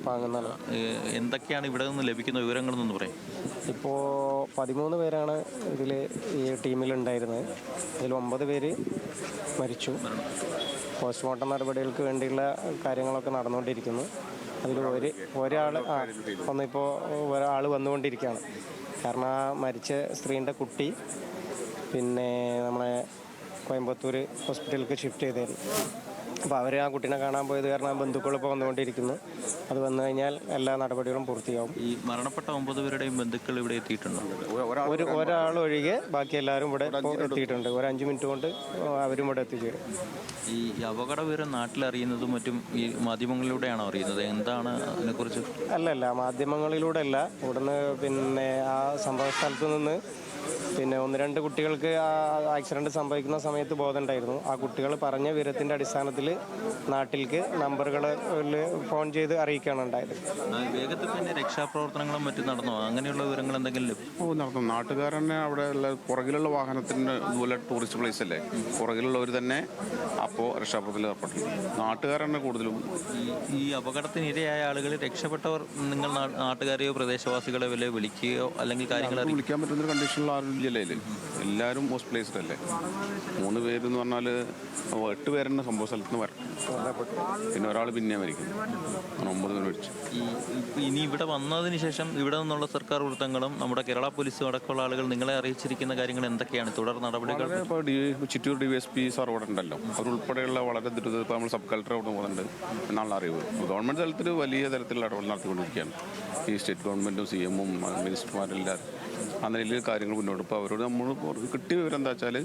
പാങ്ങുന്നാണ്. എന്തൊക്കെയാണ് ഇവിടെ നിന്ന് ലഭിക്കുന്ന വിവരങ്ങളെന്ന് പറയും? ഇപ്പോൾ 13 പേരാണ് ഇതിൽ ഈ ടീമിലുണ്ടായിരുന്നത്. അതിൽ 9 പേര് മരിച്ചു. പോസ്റ്റ്മോർട്ടം നടപടികൾക്ക് വേണ്ടിയുള്ള കാര്യങ്ങളൊക്കെ നടന്നുകൊണ്ടിരിക്കുന്നു. അതിൽ ഒരാൾ വന്നുകൊണ്ടിരിക്കുകയാണ്. കാരണം ആ മരിച്ച സ്ത്രീൻ്റെ കുട്ടി പിന്നെ നമ്മളെ കോയമ്പത്തൂർ ഹോസ്പിറ്റലിലേക്ക് ഷിഫ്റ്റ് ചെയ്തായിരുന്നു. അപ്പോൾ അവർ ആ കുട്ടീനെ കാണാൻ പോയത് കാരണം ബന്ധുക്കളിപ്പോൾ വന്നുകൊണ്ടിരിക്കുന്നു. അത് വന്നു കഴിഞ്ഞാൽ എല്ലാ നടപടികളും പൂർത്തിയാവും. ഈ മരണപ്പെട്ട 9 പേരുടെയും ബന്ധുക്കൾ ഇവിടെ എത്തിയിട്ടുണ്ടോ? ഒരാൾ ഒഴികെ ബാക്കി എല്ലാവരും ഇവിടെ എത്തിയിട്ടുണ്ട്. ഒരു 5 മിനിറ്റ് കൊണ്ട് അവരും ഇവിടെ എത്തിച്ചേരും. ഈ അപകട വിവരം നാട്ടിലറിയുന്നതും മറ്റും ഈ മാധ്യമങ്ങളിലൂടെയാണോ അറിയുന്നത്? എന്താണ് അതിനെക്കുറിച്ച്? അല്ല, മാധ്യമങ്ങളിലൂടെ അല്ല. ഇവിടുന്ന് പിന്നെ ആ സംഭവ സ്ഥലത്ത് നിന്ന് പിന്നെ 1-2 കുട്ടികൾക്ക് ആ ആക്സിഡൻറ്റ് സംഭവിക്കുന്ന സമയത്ത് ബോധമുണ്ടായിരുന്നു. ആ കുട്ടികൾ പറഞ്ഞ വിവരത്തിൻ്റെ അടിസ്ഥാനത്തിൽ നാട്ടിലേക്ക് നമ്പറുകളിൽ ഫോൺ ചെയ്ത് അറിയിക്കുകയാണ് ഉണ്ടായത്. വേഗത്തിൽ തന്നെ രക്ഷാപ്രവർത്തനങ്ങളും മറ്റും നടന്നോ? അങ്ങനെയുള്ള വിവരങ്ങൾ എന്തെങ്കിലും നടന്നു. നാട്ടുകാരനെ അവിടെ ഉള്ള പുറകിലുള്ള വാഹനത്തിന് ഇതുപോലെ ടൂറിസ്റ്റ് പ്ലേസ് അല്ലേ, പുറകിലുള്ളവർ തന്നെ അപ്പോൾ രക്ഷാപ്രവർത്തനത്തിൽ ഏർപ്പെട്ടു. നാട്ടുകാരനെ കൂടുതലും ഈ അപകടത്തിനിരയായ ആളുകൾ രക്ഷപ്പെട്ടവർ നിങ്ങൾ നാട്ടുകാരെയോ പ്രദേശവാസികളെ വല്ല വിളിക്കുകയോ അല്ലെങ്കിൽ കാര്യങ്ങൾ വിളിക്കാൻ പറ്റുന്നൊരു കണ്ടീഷനുള്ള ആരും ജില്ലയിൽ എല്ലാവരും ഹോസ്പിറ്റലൈസ്ഡല്ലേ. 3 പേരെന്ന് പറഞ്ഞാൽ 8 പേരെന്നെ സംഭവ സ്ഥലത്ത് നിന്ന് വരണം. പിന്നെ ഒരാൾ പിന്നെ മരിക്കും. 9 പേര് മരിച്ചു. ഇനി ഇവിടെ വന്നതിന് ശേഷം ഇവിടെ നിന്നുള്ള സർക്കാർ വൃത്തങ്ങളും നമ്മുടെ കേരള പോലീസും അടക്കമുള്ള ആളുകൾ നിങ്ങളെ അറിയിച്ചിരിക്കുന്ന കാര്യങ്ങൾ എന്തൊക്കെയാണ്? തുടർ നടപടികൾ? ഇപ്പോൾ ചിറ്റൂർ DSP സാർ അവിടെ ഉണ്ടല്ലോ, അവരുൾപ്പെടെയുള്ള വളരെ ദ്രുത ഇപ്പോൾ നമ്മൾ സബ് കളക്ടർ അവിടെ പോകുന്നുണ്ട് എന്നാണ് അറിവ്. ഗവൺമെൻറ് തലത്തിൽ വലിയ തരത്തിലുള്ള ഇടപെടൽ നടത്തിക്കൊണ്ടിരിക്കുകയാണ്. ഈ സ്റ്റേറ്റ് ഗവൺമെൻറ്റും CM-ഉം മിനിസ്റ്റർമാരെല്ലാവരും ആ നിലയിൽ കാര്യങ്ങൾ മുന്നോട്ട്. ഇപ്പോൾ അവരോട് നമ്മൾ കിട്ടിയ വിവരം എന്താ വെച്ചാൽ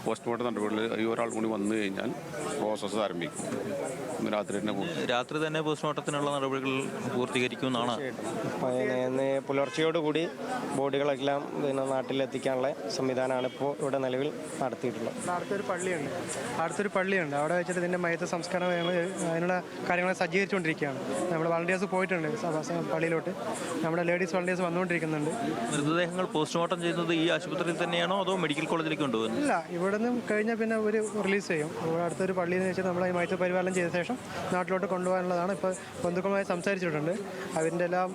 പോസ്റ്റ്മോർട്ടം നടപടികളിൽ ഈ ഒരാൾ കൂടി വന്നു കഴിഞ്ഞാൽ പ്രോസസ്സ് ആരംഭിക്കും. രാത്രി തന്നെ പോസ്റ്റ്മോർട്ടത്തിനുള്ള നടപടികൾ പൂർത്തീകരിക്കുമെന്നാണ്. പുലർച്ചയോടുകൂടി ബോഡികളെല്ലാം പിന്നെ നാട്ടിലെത്തിക്കാനുള്ള സംവിധാനമാണ് ഇപ്പോൾ ഇവിടെ നിലവിൽ നടത്തിയിട്ടുള്ളത്. അടുത്തൊരു പള്ളിയുണ്ട്. അവിടെ വെച്ചിട്ട് ഇതിൻ്റെ മയത്ത് സംസ്കാരം അതിനുള്ള കാര്യങ്ങൾ സജ്ജീകരിച്ചുകൊണ്ടിരിക്കുകയാണ്. നമ്മുടെ വളണ്ടിയേഴ്സ് പോയിട്ടുണ്ട് പള്ളിയിലോട്ട്. നമ്മുടെ ലേഡീസ് വളണ്ടിയേഴ്സ് വന്നുകൊണ്ടിരിക്കുന്നുണ്ട്. മൃതദേഹങ്ങൾ പോസ്റ്റ്മോർട്ടം ചെയ്യുന്നത് ഈ ആശുപത്രിയിൽ തന്നെയാണോ അതോ മെഡിക്കൽ കോളേജിലേക്ക് കൊണ്ടുപോകുന്നത്? ഇല്ല, ഇവിടെ നിന്ന് കഴിഞ്ഞാൽ പിന്നെ ഒരു റിലീസ് ചെയ്യും. അടുത്തൊരു പള്ളിയിൽ വെച്ച് നമ്മൾ ഈ മയത്ത് പരിപാലനം ചെയ്ത ശേഷം നാട്ടിലോട്ട് കൊണ്ടുപോകാനുള്ളതാണ്. ഇപ്പോൾ ബന്ധുക്കളുമായി സംസാരിച്ചിട്ടുണ്ട്. അതിൻ്റെ എല്ലാം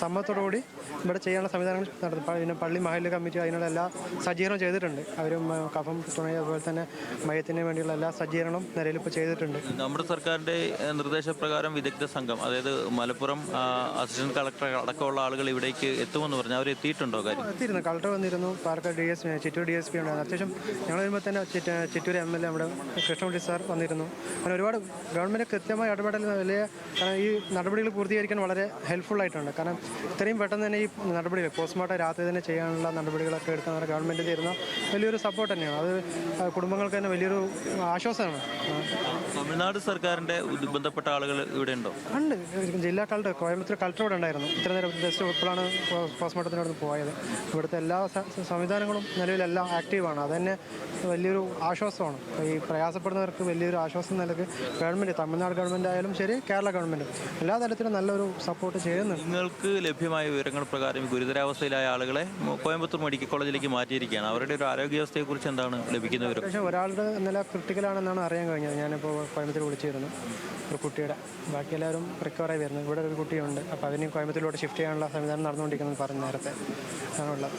സമ്മതത്തോടുകൂടി ഇവിടെ ചെയ്യാനുള്ള സംവിധാനങ്ങൾ നടത്തും. പിന്നെ പള്ളി മഹല്ല് കമ്മിറ്റി അതിനുള്ള എല്ലാ സജ്ജീകരണം ചെയ്തിട്ടുണ്ട്. അവരും കഫം തുണി അതുപോലെ തന്നെ മയത്തിന് വേണ്ടിയുള്ള എല്ലാ സജ്ജീകരണവും നിലയിൽ ഇപ്പോൾ ചെയ്തിട്ടുണ്ട്. നമ്മുടെ സർക്കാരിൻ്റെ നിർദ്ദേശപ്രകാരം വിദഗ്ധ സംഘം, അതായത് മലപ്പുറം അസിസ്റ്റന്റ് കളക്ടർ അടക്കമുള്ള ആളുകൾ ഇവിടേക്ക് എത്തുമെന്ന് പറഞ്ഞു. അവർ എത്തിയിട്ടുണ്ടോ? കാര്യം എത്തിയിരുന്നു. കളക്ടർ വന്നിരുന്നു. പാലക്കാട് ചിറ്റൂർ DSP ഉണ്ടായിരുന്നു. അത്യാവശ്യം ഞങ്ങൾ വരുമ്പോൾ തന്നെ ചിറ്റൂർ MLA നമ്മുടെ കൃഷ്ണൻകുട്ടി സാർ വന്നിരുന്നു. അങ്ങനെ ഒരുപാട് ഗവൺമെൻറ് കൃത്യമായി ഇടപെടൽ വലിയ, കാരണം ഈ നടപടികൾ പൂർത്തീകരിക്കാൻ വളരെ ഹെൽപ്ഫുള്ളായിട്ടുണ്ട്. കാരണം ഇത്രയും പെട്ടെന്ന് തന്നെ ഈ നടപടികൾ പോസ്റ്റ്മോർട്ടം രാത്രി തന്നെ ചെയ്യാനുള്ള നടപടികളൊക്കെ എടുക്കാൻ ഗവൺമെൻറ് തരുന്ന വലിയൊരു സപ്പോർട്ട് തന്നെയാണ്. അത് കുടുംബങ്ങൾക്ക് തന്നെ വലിയൊരു ആശ്വാസമാണ്. തമിഴ്നാട് സർക്കാരിൻ്റെ ബന്ധപ്പെട്ട ആളുകൾ ഇവിടെ ഉണ്ടോ? ഉണ്ട്. ജില്ലാ കളക്ടർ കോയമ്പത്തൂർ കളക്ടർ ഇവിടെ ഉണ്ടായിരുന്നു. ഇത്ര നേരം ജസ്റ്റ് ഇപ്പോഴാണ് പോസ്റ്റ്മോർട്ടത്തിനോട് പോയത്. ഇവിടുത്തെ എല്ലാ സംവിധാനങ്ങളും നിലവിലെല്ലാം ആക്റ്റീവാണ്. അതന്നെ വലിയൊരു ആശ്വാസമാണ്. ഈ പ്രയാസപ്പെടുന്നവർക്ക് വലിയൊരു ആശ്വാസം നൽകി ഗവൺമെൻറ്, തമിഴ്നാട് ഗവൺമെൻറ് ആയാലും ശരി, കേരള ഗവൺമെൻറ് എല്ലാ തരത്തിലും നല്ലൊരു സപ്പോർട്ട് ചെയ്യുന്നുണ്ട്. നിങ്ങൾക്ക് ലഭ്യമായ വിവരങ്ങൾ പ്രകാരം ഗുരുതരാവസ്ഥയിലായ ആളുകളെ കോയമ്പത്തൂർ മെഡിക്കൽ കോളേജിലേക്ക് മാറ്റിയിരിക്കുകയാണ്. അവരുടെ ഒരു ആരോഗ്യാവസ്ഥയെക്കുറിച്ച് എന്താണ് ലഭിക്കുന്ന വിവരം? പക്ഷേ ഒരാളുടെ നില ക്രിട്ടിക്കലാണെന്നാണ് അറിയാൻ കഴിഞ്ഞത്. ഞാനിപ്പോൾ കോയമ്പത്തൂർ വിളിച്ചിരുന്നു ഒരു കുട്ടിയുടെ. ബാക്കി എല്ലാവരും റിക്കവറായി വരുന്നു. ഇവിടെ ഒരു കുട്ടിയുണ്ട്. അപ്പോൾ അതിന് കോയമ്പത്തൂരിലോട്ട് ഷിഫ്റ്റ് ചെയ്യാനുള്ള സംവിധാനം നടന്നുകൊണ്ടിരിക്കുന്നത് പറഞ്ഞു നേരത്തെ ആണുള്ളത്.